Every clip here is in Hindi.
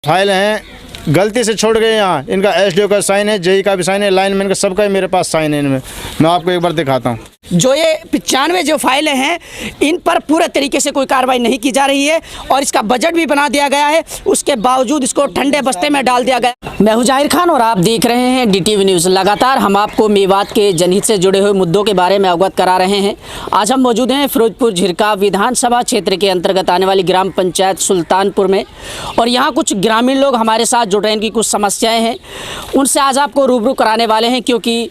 फाइल हैं गलती से छोड़ गए यहाँ। इनका एसडीओ का साइन है, जेई का भी साइन है, लाइनमैन का सबका ही मेरे पास साइन है इनमें। मैं आपको एक बार दिखाता हूँ। जो ये 95 जो फाइलें हैं इन पर पूरे तरीके से कोई कार्रवाई नहीं की जा रही है और इसका बजट भी बना दिया गया है, उसके बावजूद इसको ठंडे बस्ते में डाल दिया गया। मैं हूं जाहिर खान और आप देख रहे हैं डीटीवी न्यूज़। लगातार हम आपको मेवात के जनहित से जुड़े हुए मुद्दों के बारे में अवगत करा रहे हैं। आज हम मौजूद हैं फिरोजपुर झिरका विधानसभा क्षेत्र के अंतर्गत आने वाली ग्राम पंचायत सुल्तानपुर में और यहाँ कुछ ग्रामीण लोग हमारे साथ जुड़ रहे हैं। इनकी कुछ समस्याएँ हैं, उनसे आज आपको रूबरू कराने वाले हैं, क्योंकि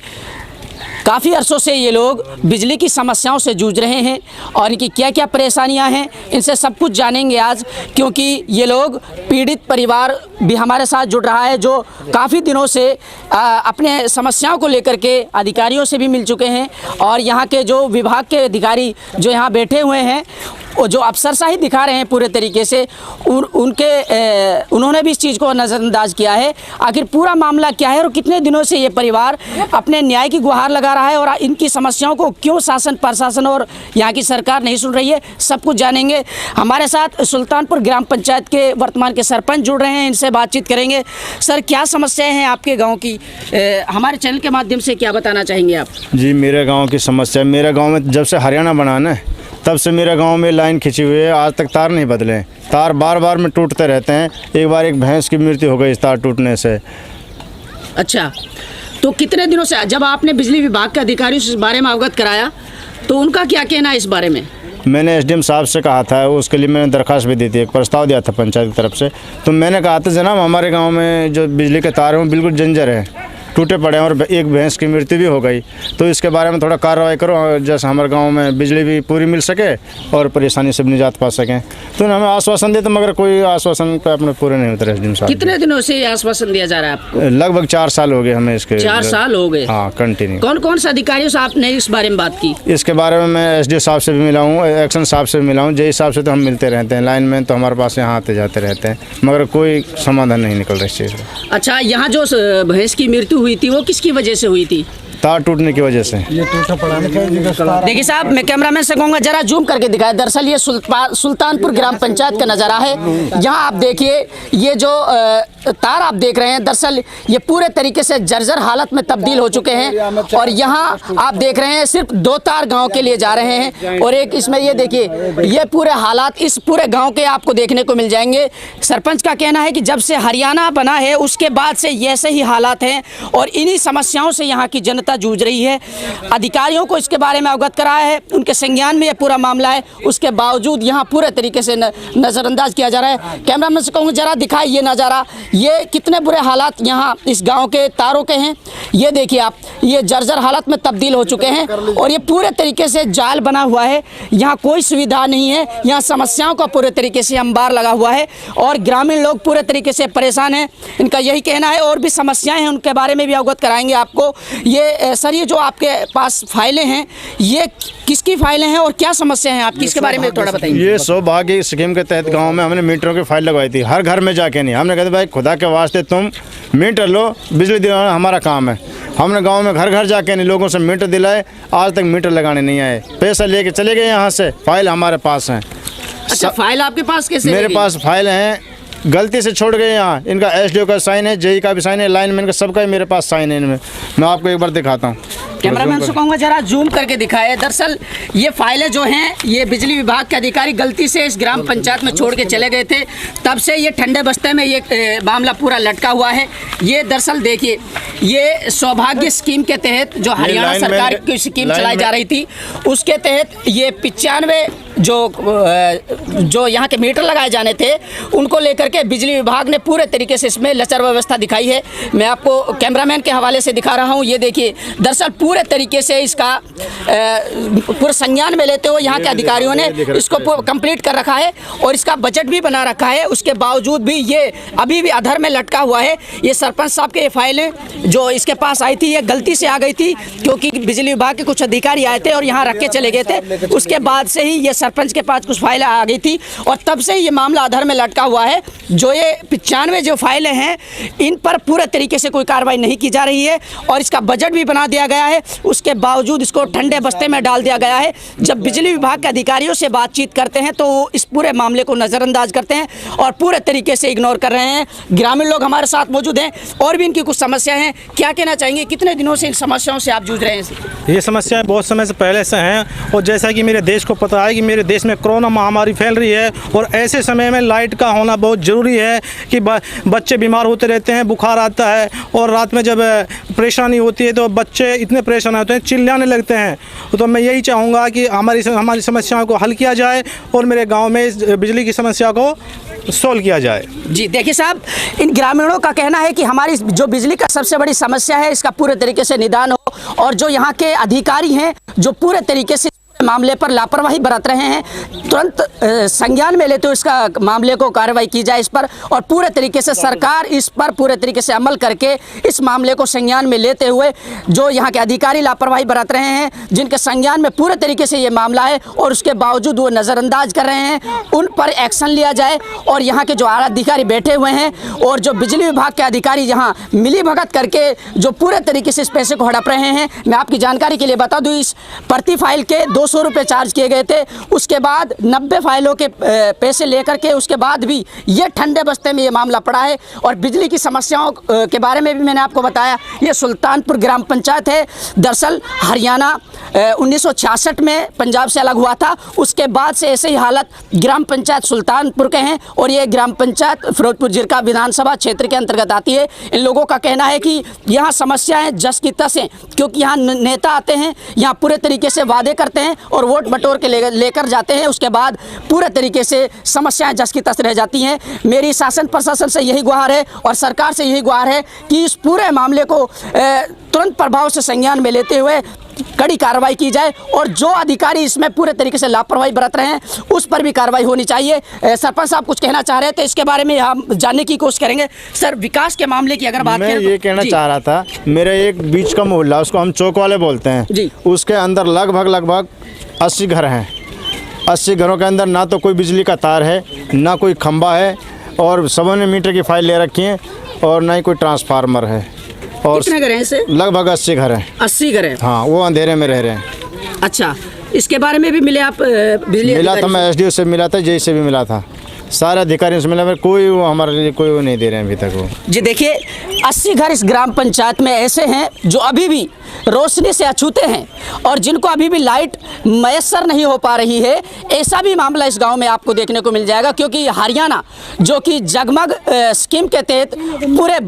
काफ़ी अरसों से ये लोग बिजली की समस्याओं से जूझ रहे हैं और इनकी क्या क्या परेशानियां हैं इनसे सब कुछ जानेंगे आज। क्योंकि ये लोग पीड़ित परिवार भी हमारे साथ जुड़ रहा है जो काफ़ी दिनों से अपने समस्याओं को लेकर के अधिकारियों से भी मिल चुके हैं और यहाँ के जो विभाग के अधिकारी जो यहाँ बैठे हुए हैं वो जो अफसरशाही दिखा रहे हैं पूरे तरीके से उन्होंने भी इस चीज़ को नज़रअंदाज किया है। आखिर पूरा मामला क्या है और कितने दिनों से ये परिवार अपने न्याय की गुहार लगा रहा है और इनकी समस्याओं को क्यों शासन प्रशासन और यहाँ की सरकार नहीं सुन रही है, सब कुछ जानेंगे। हमारे साथ सुल्तानपुर ग्राम पंचायत के वर्तमान के सरपंच जुड़ रहे हैं, इनसे बातचीत करेंगे। सर, क्या समस्याएँ हैं आपके गाँव की, हमारे चैनल के माध्यम से क्या बताना चाहेंगे आप? जी, मेरे गाँव की समस्या, मेरे गाँव में जब से हरियाणा बना ना तब से मेरे गांव में लाइन खिंची हुई है, आज तक तार नहीं बदले। तार बार बार में टूटते रहते हैं। एक बार एक भैंस की मृत्यु हो गई इस तार टूटने से। अच्छा, तो कितने दिनों से जब आपने बिजली विभाग के अधिकारियों से इस बारे में अवगत कराया तो उनका क्या कहना है इस बारे में? मैंने एसडीएम साहब से कहा था, उसके लिए मैंने दरख्वास्त भी दी थी, एक प्रस्ताव दिया था पंचायत की तरफ से। तो मैंने कहा था जनाब हमारे गाँव में जो बिजली के तार हैं वो बिल्कुल जंजर है, टूटे पड़े हैं और एक भैंस की मृत्यु भी हो गई। तो इसके बारे में थोड़ा कार्रवाई करो, जैसे हमारे गांव में बिजली भी पूरी मिल सके और परेशानी से निजात पा सकें। तो हमें आश्वासन देते मगर कोई आश्वासन पे अपने पूरे नहीं होते एसडीएम साहब। कितने दिनों से ये आश्वासन दिया जा रहा है आपको? लगभग 4 साल हो गए हमें इसके। 4 साल हो गए? हाँ, कंटिन्यू। कौन कौन से अधिकारियों से आपने इस बारे में बात की? इसके बारे में मैं एसडीओ साहब से भी मिला हूँ, एक्शन साहब से भी मिला हूँ, जेई साहब से तो हम मिलते रहते हैं। लाइनमैन तो हमारे पास यहाँ आते जाते रहते हैं मगर कोई समाधान नहीं निकल रहा इस चीज़ का। अच्छा, यहाँ जो भैंस की मृत्यु हुई थी वो किसकी वजह से हुई थी? तार टूटने की वजह से। ये टूटा पड़ा देखिए साहब, मैं कैमरामैन से कहूँगा जरा जूम करके दिखाएं। दरअसल ये सुल्तानपुर ग्राम पंचायत का नज़ारा है। यहाँ आप देखिए ये जो तार आप देख रहे हैं दरअसल ये पूरे तरीके से जर्जर हालत में तब्दील हो चुके हैं और यहाँ आप देख रहे हैं सिर्फ 2 तार गांव के लिए जा रहे हैं और एक इसमें ये देखिए ये पूरे हालात इस पूरे गांव के आपको देखने को मिल जाएंगे। सरपंच का कहना है कि जब से हरियाणा बना है उसके बाद से ऐसे ही हालात हैं और इन्हीं समस्याओं से यहाँ की जनता जूझ रही है। अधिकारियों को इसके बारे में अवगत कराया है, उनके संज्ञान में यह पूरा मामला है, उसके बावजूद यहाँ पूरे तरीके से नज़रअंदाज किया जा रहा है। कैमरामैन से कहूँगा जरा दिखाए ये नज़ारा, ये कितने बुरे हालात यहाँ इस गांव के तारों के हैं। ये देखिए आप, ये जर्जर हालत में तब्दील हो चुके हैं और ये पूरे तरीके से जाल बना हुआ है। यहाँ कोई सुविधा नहीं है, यहाँ समस्याओं का पूरे तरीके से अंबार लगा हुआ है और ग्रामीण लोग पूरे तरीके से परेशान हैं। इनका यही कहना है और भी समस्याएं हैं, उनके बारे में भी अवगत कराएंगे आपको। ये सर, ये जो आपके पास फाइलें हैं ये किसकी फाइलें हैं और क्या समस्या है आपकी, इसके बारे में थोड़ा बताइए। ये सौभाग्य स्कीम के तहत गाँव में हमने मीटरों की फाइल लगवाई थी। हर घर में जाके नहीं, हमने कहते भाई खुदा के वास्ते तुम मीटर लो, बिजली दिलाना हमारा काम है। हमने गांव में घर घर जाके नहीं लोगों से मीटर दिलाए, आज तक मीटर लगाने नहीं आए। पैसा लेके चले गए यहाँ से, फाइल हमारे पास है। अच्छा, फाइल आपके पास कैसे? मेरे पास फाइल हैं गलती से छोड़ गए यहाँ। इनका एसडीओ का साइन है, जेई का भी साइन है, लाइनमैन का सबका ही मेरे पास साइन है इनमें। मैं आपको एक बार दिखाता हूँ। कैमरामैन से कहूँगा जरा जूम करके दिखाए। दरअसल ये फाइलें जो हैं ये बिजली विभाग के अधिकारी गलती से इस ग्राम पंचायत में छोड़ के चले गए थे, तब से ये ठंडे बस्ते में ये मामला पूरा लटका हुआ है। ये दरअसल देखिए ये सौभाग्य स्कीम के तहत जो हरियाणा सरकार की स्कीम चलाई जा रही थी उसके तहत ये 95 जो यहाँ के मीटर लगाए जाने थे उनको लेकर के बिजली विभाग ने पूरे तरीके से इसमें लचर व्यवस्था दिखाई है। मैं आपको कैमरामैन के हवाले से दिखा रहा हूँ। ये देखिए दरअसल पूरे तरीके से इसका पूरे संज्ञान में लेते हुए यहाँ के अधिकारियों ने इसको कंप्लीट कर रखा है और इसका बजट भी बना रखा है। उसके बावजूद भी ये अभी भी अधर में लटका हुआ है। ये सरपंच साहब के ये फाइलें जो इसके पास आई थी ये गलती से आ गई थी क्योंकि बिजली विभाग के कुछ अधिकारी आए थे और यहाँ रख के चले गए थे। उसके बाद से ही ये सरपंच के पास कुछ फाइलें आ गई थी और तब से ये मामला अधर में लटका हुआ है। जो ये 95 जो फाइलें हैं इन पर पूरे तरीके से कोई कार्रवाई नहीं की जा रही है और इसका बजट भी बना दिया गया है, उसके बावजूद इसको ठंडे बस्ते में डाल दिया गया है। जब बिजली विभाग के अधिकारियों से बातचीत करते हैं तो वो इस पूरे मामले को नज़रअंदाज करते हैं और पूरे तरीके से इग्नोर कर रहे हैं। ग्रामीण लोग हमारे साथ मौजूद हैं और भी इनकी कुछ समस्याएं हैं, क्या कहना चाहेंगे? कितने दिनों से इन समस्याओं से आप जूझ रहे हैं? ये समस्याएं बहुत समय से पहले से हैं और जैसा कि मेरे देश को पता है कि मेरे देश में कोरोना महामारी फैल रही है और ऐसे समय में लाइट का होना बहुत ज़रूरी है कि बच्चे बीमार होते रहते हैं, बुखार आता है और रात में जब परेशानी होती है तो बच्चे इतने परेशान होते हैं, चिल्लाने लगते हैं। तो मैं यही चाहूँगा कि हमारी समस्याओं को हल किया जाए और मेरे गाँव में बिजली की समस्या को सोल्व किया जाए। जी देखिए साहब, इन ग्रामीणों का कहना है कि हमारी जो बिजली का सबसे बड़ी समस्या है इसका पूरे तरीके से निदान हो और जो यहाँ के अधिकारी हैं जो पूरे तरीके से मामले पर लापरवाही बरत रहे हैं, तुरंत संज्ञान में लेते हुए इसका मामले को कार्रवाई की जाए इस पर और पूरे तरीके से सरकार इस पर पूरे तरीके से अमल करके इस मामले को संज्ञान में लेते हुए जो यहाँ के अधिकारी लापरवाही बरत रहे हैं, जिनके संज्ञान में पूरे तरीके से ये मामला है और उसके बावजूद वो नज़रअंदाज कर रहे हैं, उन पर एक्शन लिया जाए। और यहाँ के जो आला अधिकारी बैठे हुए हैं और जो बिजली विभाग के अधिकारी यहाँ मिली भगत करके जो पूरे तरीके से इस पैसे को हड़प रहे हैं, मैं आपकी जानकारी के लिए बता दूँ, इस प्रति फाइल के 200 रुपये चार्ज किए गए थे। उसके बाद 90 फाइलों के पैसे लेकर के उसके बाद भी ये ठंडे बस्ते में ये मामला पड़ा है। और बिजली की समस्याओं के बारे में भी मैंने आपको बताया, ये सुल्तानपुर ग्राम पंचायत है। दरअसल हरियाणा 1966 में पंजाब से अलग हुआ था, उसके बाद से ऐसे ही हालत ग्राम पंचायत सुल्तानपुर के हैं और ये ग्राम पंचायत फिरोजपुर जिरका विधानसभा क्षेत्र के अंतर्गत आती है। इन लोगों का कहना है कि यहाँ समस्याएं जस की तस हैं, क्योंकि यहाँ नेता आते हैं, यहाँ पूरे तरीके से वादे करते हैं और वोट बटोर के लेकर जाते हैं, उसके बाद पूरे तरीके से समस्याएं जस की तस रह जाती हैं। मेरी शासन प्रशासन से यही गुहार है और सरकार से यही गुहार है कि इस पूरे मामले को तुरंत प्रभाव से संज्ञान में लेते हुए कड़ी कार्रवाई की जाए और जो अधिकारी इसमें पूरे तरीके से लापरवाही बरत रहे हैं उस पर भी कार्रवाई होनी चाहिए। सरपंच साहब कुछ कहना चाह रहे थे, इसके बारे में हम जानने की कोशिश करेंगे। सर, विकास के मामले की अगर बात मैं करें ये कहना चाह रहा था, मेरे एक बीच का मोहल्ला, उसको हम चौक वाले बोलते हैं जी, उसके अंदर लगभग 80 घर हैं। 80 घरों के अंदर ना तो कोई बिजली का तार है, ना कोई खंबा है और सबों ने मीटर की फाइल ले रखी है और ना ही कोई ट्रांसफार्मर है। और कितने घर हैं इसे? लगभग 80 घर हैं। 80 घर हैं। हाँ, वो अंधेरे में रह रहे हैं। अच्छा, इसके बारे में भी मिले आप? बिजली मिला था, मैं एसडीओ से मिला था, जेई से भी मिला था, सारे अधिकारियों से मिला, पर कोई वो हमारे लिए कोई वो नहीं दे रहे हैं अभी तक। वो जी देखिए, 80 घर इस ग्राम पंचायत में ऐसे हैं जो अभी भी रोशनी से अछूते हैं और जिनको अभी भी लाइट मैसर नहीं हो पा रही है। ऐसा भी मामला इस गांव में आपको देखने को मिल जाएगा, क्योंकि हरियाणा जो कि जगमग स्कीम के तहत पूरे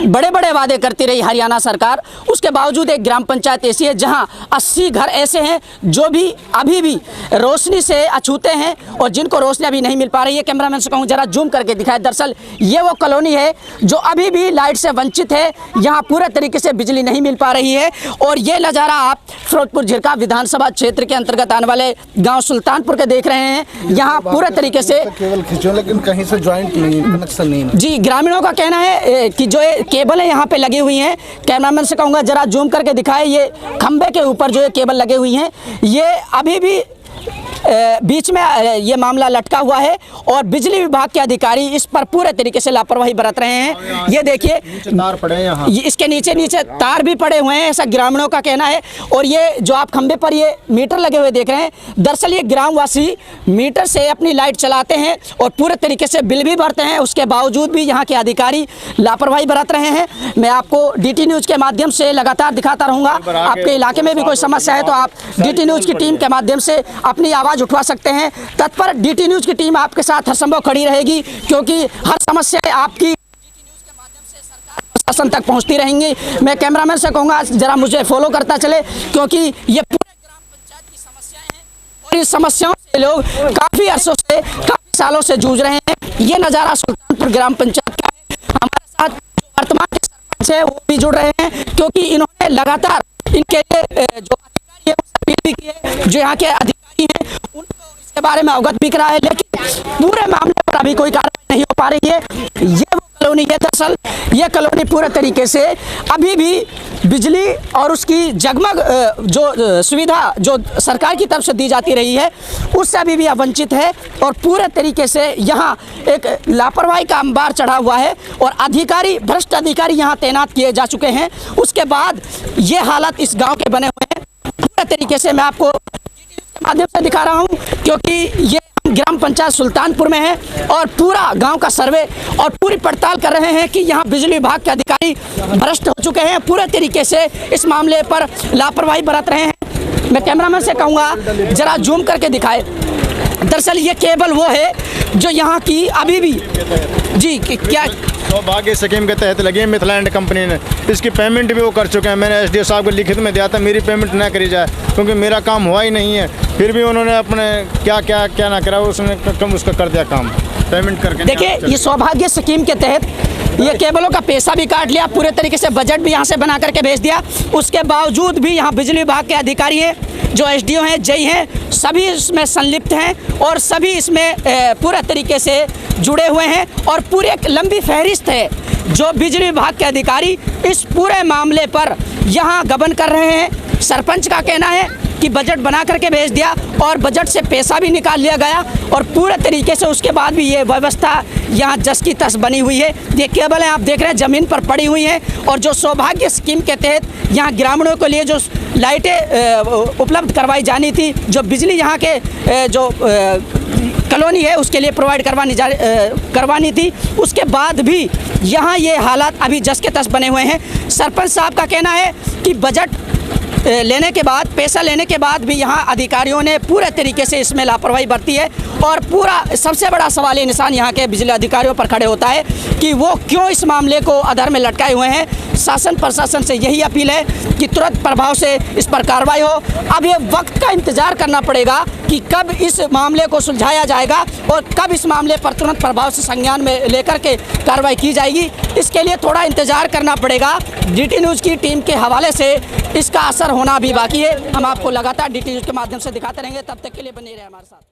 बड़े बड़े वादे करती रही हरियाणा सरकार, उसके बावजूद एक ग्राम पंचायत ऐसी है जहां 80 घर ऐसे हैं जो भी अभी भी रोशनी से अछूते हैं और जिनको रोशनी अभी नहीं मिल पा रही है। कैमरामैन से कहूँ जरा जूम करके दिखाए। दरअसल ये वो कॉलोनी है जो अभी भी लाइट से वंचित है, यहाँ पूरे तरीके से बिजली नहीं मिल पा रही है। और ये नज़ारा आप फिरोजपुर जिरका विधानसभा क्षेत्र के अंतर्गत आने वाले गांव सुल्तानपुर के देख रहे हैं। यहाँ पूरे तरीके से केबल खींचो, लेकिन कहीं से ज्वाइंट नहीं, कनेक्शन नहीं है। जी, ग्रामीणों का कहना है कि जो ये केबल है यहाँ पे लगी हुई हैं। कैमरामैन से कहूँगा जरा जूम करके दिखाए, ये खंबे के ऊपर जो ये केबल लगे हुई हैं, ये अभी भी बीच में ये मामला लटका हुआ है और बिजली विभाग के अधिकारी इस पर पूरे तरीके से लापरवाही बरत रहे हैं। ये देखिए, तार पड़े हैं यहाँ, इसके नीचे तार भी पड़े हुए हैं, ऐसा ग्रामीणों का कहना है। और ये जो आप खंबे पर ये मीटर लगे हुए देख रहे हैं, दरअसल ये ग्रामवासी मीटर से अपनी लाइट चलाते हैं और पूरे तरीके से बिल भी भरते हैं, उसके बावजूद भी यहाँ के अधिकारी लापरवाही बरत रहे हैं। मैं आपको DT न्यूज़ के माध्यम से लगातार दिखाता रहूँगा। आपके इलाके में भी कोई समस्या है तो आप DT न्यूज़ की टीम के माध्यम से अपनी आवाज़ उठवा सकते हैं। तत्पर DT न्यूज़ की टीम आपके साथ हर संभव खड़ी रहेगी, क्योंकि हर समस्या आपकी प्रशासन तक पहुंचती रहेंगी। मैं कैमरामैन से कहूँगा जरा मुझे फॉलो करता चले, क्योंकि ये पूरे ग्राम पंचायत की समस्याएं हैं और इस समस्याओं से लोग काफ़ी अरसों से, काफ़ी सालों से जूझ रहे हैं। ये नज़ारा सुल्तानपुर ग्राम पंचायत का है। हमारे साथ जो वर्तमान के सरपंच है वो भी जुड़ रहे हैं, क्योंकि इन्होंने लगातार इनके जो अधिकारी है अपील भी की है, जो यहाँ के अधिकारी हैं उनको इसके बारे में अवगत भी करा है, लेकिन पूरे मामले पर अभी कोई कार्रवाई नहीं हो पा रही है। ये वो कॉलोनी है, दरअसल ये कॉलोनी पूरे तरीके से अभी भी बिजली और उसकी जगमग जो सुविधा जो सरकार की तरफ से दी जाती रही है उससे अभी भी वंचित है। और पूरे तरीके से यहाँ एक लापरवाही का अंबार चढ़ा हुआ है और अधिकारी, भ्रष्ट अधिकारी यहाँ तैनात किए जा चुके हैं। उसके बाद ये हालत इस गांव के बने हुए हैं। पूरे तरीके से मैं आपको माध्यम से दिखा रहा हूँ क्योंकि ये ग्राम पंचायत सुल्तानपुर में है और पूरा गांव का सर्वे और पूरी पड़ताल कर रहे हैं कि यहाँ बिजली विभाग के अधिकारी भ्रष्ट हो चुके हैं, पूरे तरीके से इस मामले पर लापरवाही बरत रहे हैं। मैं कैमरामैन से कहूँगा जरा जूम करके दिखाए। दरअसल ये केबल वो है जो यहाँ की अभी भी जी क्या सौभाग्य स्कीम के तहत लगी है मिथिलैंड कंपनी ने, इसकी पेमेंट भी वो कर चुके हैं। मैंने एसडीओ साहब को लिखित में दिया था मेरी पेमेंट ना करी जाए क्योंकि मेरा काम हुआ ही नहीं है। फिर भी उन्होंने अपने क्या ना करा, उसने कम उसका कर दिया काम पेमेंट करके। देखिए ये सौभाग्य स्कीम के तहत ये केबलों का पैसा भी काट लिया, पूरे तरीके से बजट भी यहाँ से बना करके भेज दिया। उसके बावजूद भी यहाँ बिजली विभाग के अधिकारी हैं, जो एसडीओ हैं, जेई हैं, सभी इसमें संलिप्त हैं और सभी इसमें पूरे तरीके से जुड़े हुए हैं। और पूरी एक लंबी फहरिस्त है जो बिजली विभाग के अधिकारी इस पूरे मामले पर यहाँ गबन कर रहे हैं। सरपंच का कहना है कि बजट बना करके भेज दिया और बजट से पैसा भी निकाल लिया गया और पूरे तरीके से उसके बाद भी ये व्यवस्था यहाँ जस की तस बनी हुई है। ये केबलें आप देख रहे हैं ज़मीन पर पड़ी हुई हैं और जो सौभाग्य स्कीम के तहत यहाँ ग्रामीणों के लिए जो लाइटें उपलब्ध करवाई जानी थी, जो बिजली यहाँ के जो कॉलोनी है उसके लिए प्रोवाइड करवानी थी, उसके बाद भी यहाँ ये हालात अभी जस के तस बने हुए हैं। सरपंच साहब का कहना है कि बजट लेने के बाद, पैसा लेने के बाद भी यहाँ अधिकारियों ने पूरे तरीके से इसमें लापरवाही बरती है। और पूरा सबसे बड़ा सवाल निशान यहाँ के बिजली अधिकारियों पर खड़े होता है कि वो क्यों इस मामले को अधर में लटकाए हुए हैं। शासन प्रशासन से यही अपील है कि तुरंत प्रभाव से इस पर कार्रवाई हो। अब ये वक्त का इंतज़ार करना पड़ेगा कि कब इस मामले को सुलझाया जाएगा और कब इस मामले पर तुरंत प्रभाव से संज्ञान में लेकर के कार्रवाई की जाएगी। इसके लिए थोड़ा इंतज़ार करना पड़ेगा। DT न्यूज़ की टीम के हवाले से इसका असर होना भी बाकी है। हम आपको लगातार DT न्यूज़ के माध्यम से दिखाते रहेंगे। तब तक के लिए बने रहे हमारे साथ।